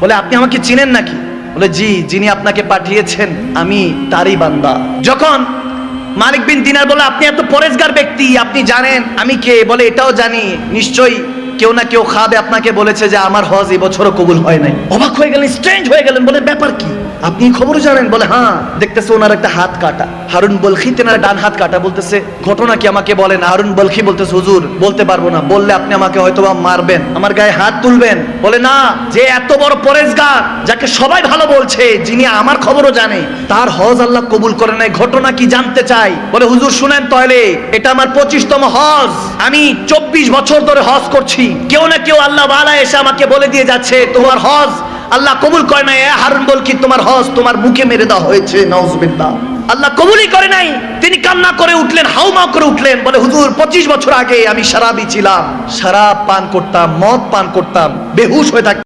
বলে আপনি আমাকে চিনেন নাকি? বলে জি, যিনি আপনাকে পাঠিয়েছেন আমি তারই বান্দা। যখন মালিক বিন দিনার বলে আপনি এত পরেজগার ব্যক্তি, আপনি জানেন আমি কে? বলে এটাও জানি, নিশ্চয়ই কেউ না কেউ খাবে আপনাকে বলেছে যে আমার হজ এই বছরও কবুল হয় নাই। অবাক হয়ে গেলেন, স্ট্রেঞ্জ হয়ে গেলেন, বলে ব্যাপার কি? আপনি খবর জানেন? বলে হ্যাঁ, দেখতেছে ওনার একটা হাত কাটা। হারুন বলখি তেনার ডান হাত কাটা। বলতেছে ঘটনা কি আমাকে বলেন। হারুন বলখি বলতেছে হুজুর বলতে পারবো না, বললে আপনি আমাকে হয়তোবা মারবেন, আমার গায়ে হাত তুলবেন। বলে না, যে এত বড় পরেজগার, যাকে সবাই ভালো বলছে, যিনি আমার খবরও জানে, তার হজ আল্লাহ কবুল করে নাই, ঘটনা কি জানতে চাই। বলে হুজুর শুনেন তাহলে, এটা আমার 25তম হজ, আমি 24 বছর ধরে হজ করছি। কেউ না কেউ আল্লাহ ওয়ালা এসে আমাকে বলে দিয়ে যাচ্ছে তোমার হজ আল্লাহ কবুল করে নাই। হারুন বলকি তোমার হজ তোমার মুখে মেরে দেওয়া হয়েছে, নাউজুবিল্লাহ, আল্লাহ কবুলই করে নাই। তিনি কান্না করে উঠলেন, হাউমাউ করে উঠলেন। বলে হুজুর 25 বছর আগে আমি শরাবী ছিলাম, শরাব পান করতাম, মদ পান করতাম, বেহুশ হয়ে থাকতাম।